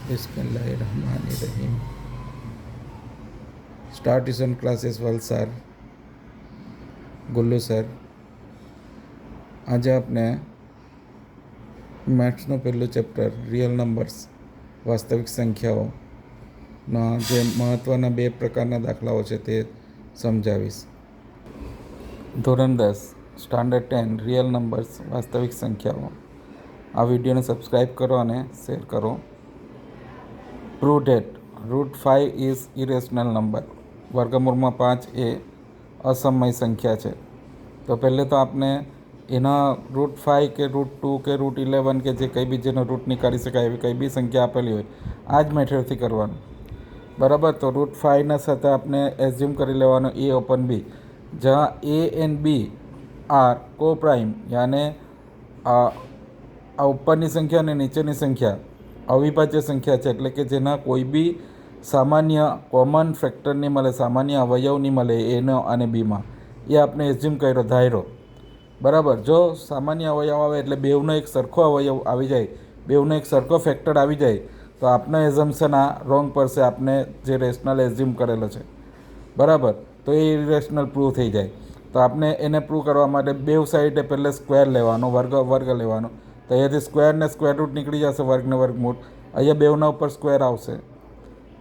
બિસ્મિલ્લાહિર્રહમાનિર્રહીમ. Star tuition classes Valsad, Gullu sir. આજે આપણે મેથ્સનું પહેલું ચેપ્ટર રિયલ નંબર્સ વાસ્તવિક સંખ્યાઓના જે મહત્ત્વના 2 પ્રકારના દાખલાઓ છે તે સમજાવીશ. ધોરણ 10 સ્ટાન્ડર્ડ 10 રિયલ નંબર્સ વાસ્તવિક સંખ્યાઓ. આ વિડીયોને સબસ્ક્રાઈબ કરો અને શેર કરો. Prove that √5 is irrational number. વર્ગમૂળમાં 5 એ અસમય સંખ્યા છે. તો પહેલે તો આપણે એના √5 કે √2 કે √11 કે જે કંઈ બી જેનો રૂટ નીકાળી શકાય એવી કંઈ બી સંખ્યા આપેલી હોય આ જ મેથડથી કરવાનું. બરાબર. તો √5ના સાથે આપણે એઝ્યુમ કરી લેવાનો એ ઓપન બી, જ્યાં એ એન્ડ બી આર કો પ્રાઇમ, યાને આ ઉપરની સંખ્યા અને નીચેની સંખ્યા અવિભાજ્ય સંખ્યા છે, એટલે કે જેના કોઈ બી સામાન્ય કોમન ફેક્ટર નહીં મળે, સામાન્ય અવયવ નહીં મળે એનો અને બીમાં. એ આપણે એઝ્યુમ કર્યો, ધાર્યો. બરાબર. જો સામાન્ય અવયવ આવે એટલે બેવનો એક સરખો અવયવ આવી જાય, બેવનો એક સરખો ફેક્ટર આવી જાય તો આપનો એઝમ્પશન આ રોંગ પડશે, આપણે જે રેશનલ એઝ્યુમ કરેલો છે. બરાબર. તો એ ઇરેશનલ પ્રૂવ થઈ જાય. તો આપણે એને પ્રૂવ કરવા માટે બેવ સાઈડે પહેલે સ્ક્વેર લેવાનો, વર્ગ લેવાનો. તો અહીંયાથી સ્ક્વેરને સ્ક્વેર રૂટ નીકળી જશે, વર્ગને વર્ગમૂળ. અહીંયા બેવના ઉપર સ્ક્વેર આવશે.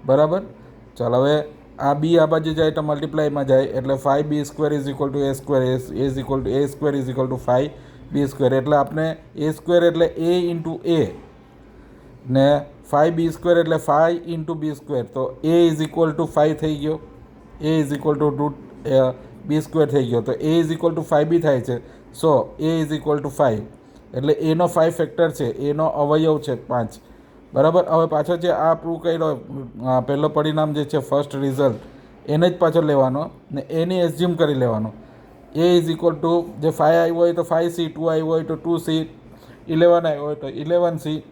બરાબર. ચાલો હવે આ બી આ બાજુ જાય તો મલ્ટીપ્લાયમાં જાય, એટલે 5b² is equal two a², is equal two a² is equal two 5b². એટલે આપણે a² એટલે a ઇન્ટુ a ને 5b² એટલે 5 ઇન્ટુ b². તો a ઇઝ ઇક્વલ ટુ 5 થઈ ગયો, a is equal to b² થઈ ગયો. તો a is equal two 5b થાય છે. સો a ઇઝ ઇક્વલ ટુ 5 એટલે એનો 5 ફેક્ટર છે, એનો અવયવ છે 5. બરાબર. હવે પાછો જે આ પ્રૂવ કર્યો પહેલો પરિણામ જે છે ફર્સ્ટ રિઝલ્ટ, એને જ પાછો લેવાનો ને એની એઝ્યુમ કરી લેવાનો. એ ઇઝ ઇક્વલ ટુ જે 5 આવ્યો હોય તો 5c, 2 આવ્યો હોય તો 2c, 11 આવ્યો હોય તો 11c.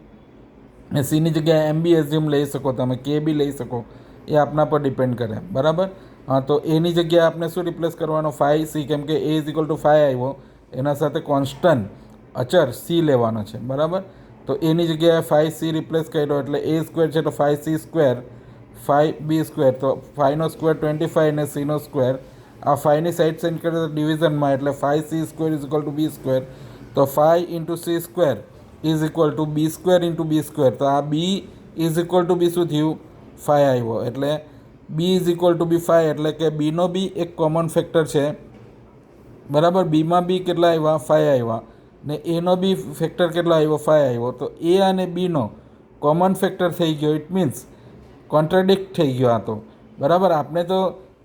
ને સીની જગ્યાએ એમ બી એઝ્યુમ લઈ શકો તમે, કે બી લઈ શકો, એ આપના પર ડિપેન્ડ કરે. બરાબર. હા, તો એની જગ્યાએ આપણે શું રિપ્લેસ કરવાનો? 5c, કેમ કે એ ઇઝ ઇક્વલ ટુ 5 આવ્યો, એના સાથે કોન્સ્ટન્ટ અચર c લેવાનો છે. બરાબર. તો એની જગ્યાએ 5c રિપ્લેસ કર્યો એટલે a² છે તો 5c², 5b². તો 5નો સ્ક્વેર 25 ને cનો સ્ક્વેર, આ 5ની સાઈડ સેન્ડ કરીએ તો ડિવિઝનમાં, એટલે 5c² is equal to b². તો 5 into c² is equal to b² into b². તો આ b is equal to b શું થયું? 5 આવ્યો. એટલે b is equal to b 5, એટલે કે બીનો બી એક કોમન ફેક્ટર છે. બરાબર. બીમાં બી કેટલા આવ્યા? 5 આવ્યા. ને એનો બી ફેક્ટર કેટલો આવ્યો? 5 આવ્યો. તો એ અને બીનો કોમન ફેક્ટર થઈ ગયો. ઇટ મીન્સ કોન્ટ્રાડિક્ટ થઈ ગયો આ તો. બરાબર. આપણે તો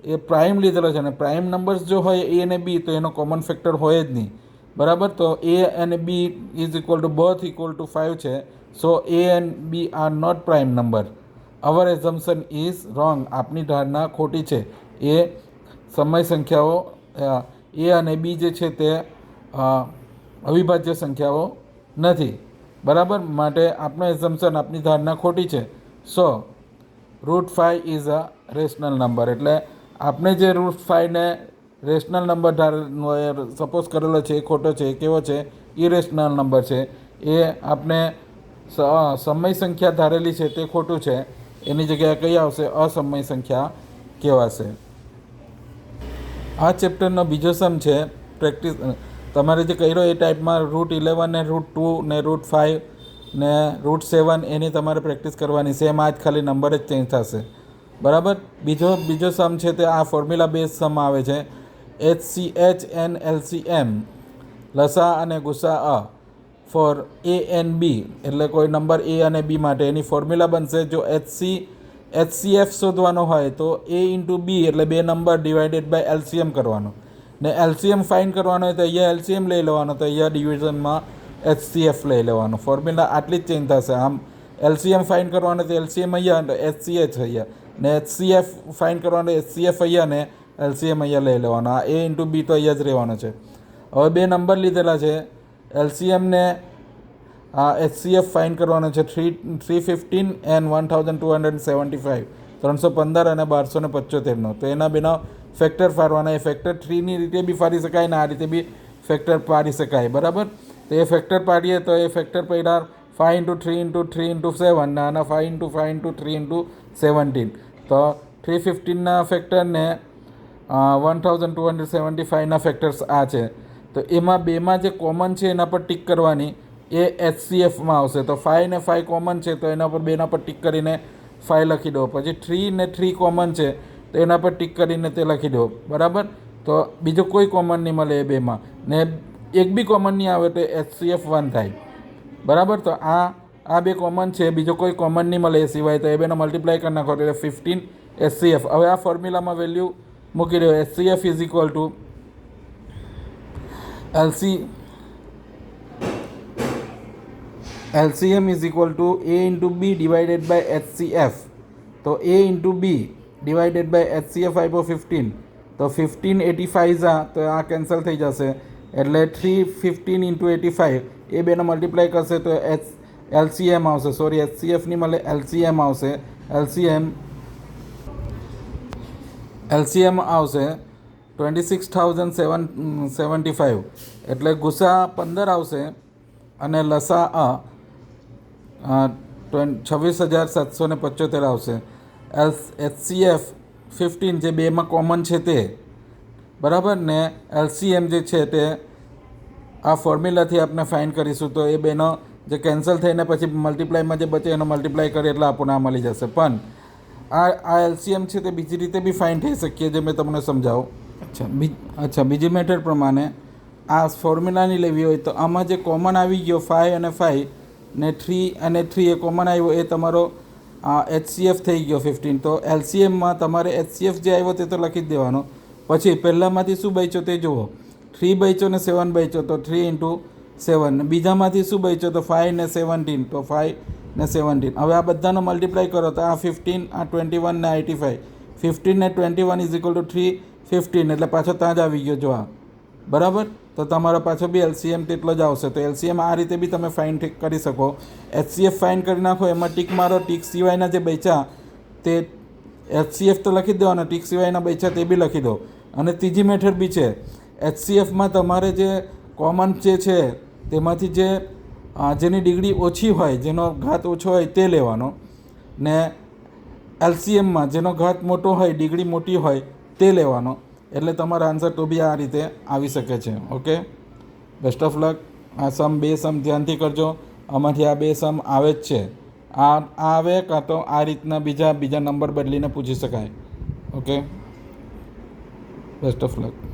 એ પ્રાઇમ લીધેલો છે ને પ્રાઇમ નંબર્સ જો હોય એ અને બી તો એનો કોમન ફેક્ટર હોય જ નહીં. બરાબર. તો એ અને B is equal to both equal to 5 છે. So A and B are not prime number. Our assumption is wrong. આપની ધારણા ખોટી છે. એ સમય સંખ્યાઓ એ અને બી જે છે તે અવિભાજ્ય સંખ્યાઓ નથી. બરાબર. માટે આપણો એઝમ્પશન, આપની ધારણા ખોટી છે. સો √5 ઇઝ અ રેશનલ નંબર. એટલે આપણે જે √5ને રેશનલ નંબર સપોઝ કરેલો છે એ ખોટો છે. એ કેવો છે? ઇરેશનલ નંબર છે. એ આપણે સમય સંખ્યા ધારેલી છે તે ખોટું છે. એની જગ્યાએ કઈ આવશે? અસમય સંખ્યા કહેવાશે. આ ચેપ્ટરનો બીજો સમ છે પ્રેક્ટિસ. તમારે જે કર્યો એ ટાઈપમાં √11 ને √2 ને √5 ને √7 એની તમારે પ્રેક્ટિસ કરવાની. સેમ આ જ, ખાલી નંબર જ ચેન્જ થશે. બરાબર. બીજો સમ છે તે આ ફોર્મ્યુલા બેઝ સમ આવે છે. HCH and LCM, લસા અને ગુસા ફોર એ એન્ડ બી, એટલે કોઈ નંબર એ અને બી માટે એની ફોર્મ્યુલા બનશે. જો HCF શોધવાનો હોય તો a ઇન્ટુ બી એટલે બે નંબર ડિવાઇડેડ બાય LCM કરવાનો, ને LCM ફાઇન્ડ કરવાનો હોય તો અહીંયા LCM લઈ લેવાનો, તો અહીંયા ડિવિઝનમાં HCF લઈ લેવાનો. ફોર્મ્યુલા આટલી જ ચેન્જ થશે. આમ LCM ફાઇન્ડ કરવાનો તો LCM અહીંયા, તો HCH અહીંયા, ને HCF ફાઇન્ડ કરવાનો HCF અહીંયા, ને LCM અહીંયા લઈ લેવાનો. આ a ઇન્ટુ બી તો અહીંયા જ રહેવાનો છે. હવે બે નંબર લીધેલા છે. LCM ને HCF ફાઇન્ડ કરવાનો છે 315 એન્ડ 1275, 315 અને 1275નો. તો એના બેના ફેક્ટર ફાડવાના. એ ફેક્ટર 3ની રીતે બી ફાડી શકાય ને આ રીતે બી ફેક્ટર પાડી શકાય. બરાબર. તો એ ફેક્ટર પાડીએ તો એ ફેક્ટર પડ્યા 5 × 3 × 3 × 7 ને આના 5 × 5 × 3 × 17. તો 315ના ફેક્ટરને 1275ના ફેક્ટર્સ આ છે. તો એમાં બેમાં જે કોમન છે એના પર ટીક કરવાની, એ HCFમાં આવશે. તો 5 ને 5 કોમન છે તો એના પર બેના પર ટીક કરીને 5 લખી દો. પછી 3 ને 3 કોમન છે તો એના પર ટીક કરીને તે લખી દો. બરાબર. તો બીજો કોઈ કોમન નહીં મળે એ બેમાં, ને એક બી કોમન નહીં આવે તો HCF 1 થાય. બરાબર. તો આ બે કોમન છે, બીજો કોઈ કોમન નહીં મળે એ સિવાય, તો એ બેનો મલ્ટીપ્લાય કરી નાખો એટલે 15 HCF. હવે આ ફોર્મ્યુલામાં વેલ્યુ મૂકી દો. HCF is equal to LCM is equal to A into B divided by HCF. તો A into B divided by HCF આપ્યો 15. તો 1585 તો આ કેન્સલ થઈ જશે એટલે 315 ઇન્ટુ 85 એ બેનો મલ્ટીપ્લાય કરશે તો LCM આવશે. સોરી, HCF નહીં મળે, LCM આવશે. LCM આવશે 26,775 એટલે ગુસા 15 આવશે અને લસા 26,775 આવશે. HCF 15 જે બેમાં કોમન છે તે, બરાબર ને. LCM જે છે તે આ ફોર્મ્યુલાથી આપણે ફાઇન્ડ કરીશું. તો એ બેનો જે કેન્સલ થઈને પછી મલ્ટીપ્લાયમાં જે બચે એનો મલ્ટીપ્લાય કરીએ એટલે આપણને આ મળી જશે. પણ આ LCM છે તે બીજી રીતે બી ફાઇન્ડ થઈ શકીએ, જે મેં તમને સમજાવું. બીજી મેથડ પ્રમાણે આ ફોર્મ્યુલાની લેવી હોય તો આમાં જે કોમન આવી ગયો 5 અને 5 ને 3 અને 3 એ કોમન આવ્યો એ તમારો HCF થઈ ગયો 15. તો LCMમાં તમારે HCF જે આવ્યો તે તો લખી જ દેવાનો. પછી પહેલાંમાંથી શું બચ્યો તે જુઓ. 3 બચ્યો ને 7 બચ્યો તો 3 × 7. બીજામાંથી શું બચ્યો તો 5 ને 17 તો 5 ને 17. હવે આ બધાનો મલ્ટીપ્લાય કરો તો આ 15, આ 21 ને 85. 15 ને 21 ઇઝ ઇક્વલ ટુ 315 એટલે પાછો ત્યાં જ આવી ગયો જો આ. બરાબર. તો તમારો પાછો બી LCM તેટલો જ આવશે. તો LCM આ રીતે બી તમે ફાઇન્ડ કરી શકો. HCF ફાઇન્ડ કરી નાખો, એમાં ટીક મારો. ટીક સિવાયના જે બચ્યા તે HCF તો લખી જ દેવાનો, ટીક સિવાયના બચ્યા તે બી લખી દો. અને ત્રીજી મેથડ બી છે. HCFમાં તમારે જે કોમન જે છે તેમાંથી જેની ડિગ્રી ઓછી હોય, જેનો ઘાત ઓછો હોય તે લેવાનો, ને LCMમાં જેનો ઘાત મોટો હોય, ડિગ્રી મોટી હોય તે લેવાનો. એટલે તમારો આન્સર તો બી આ રીતે આવી શકે છે. Okay, best of luck. આ બે સમ ધ્યાનથી કરજો. આમાંથી આ બે સમ આવે જ છે. આ આવે કાં તો આ રીતના બીજા નંબર બદલીને પૂછી શકાય. Okay, best of luck.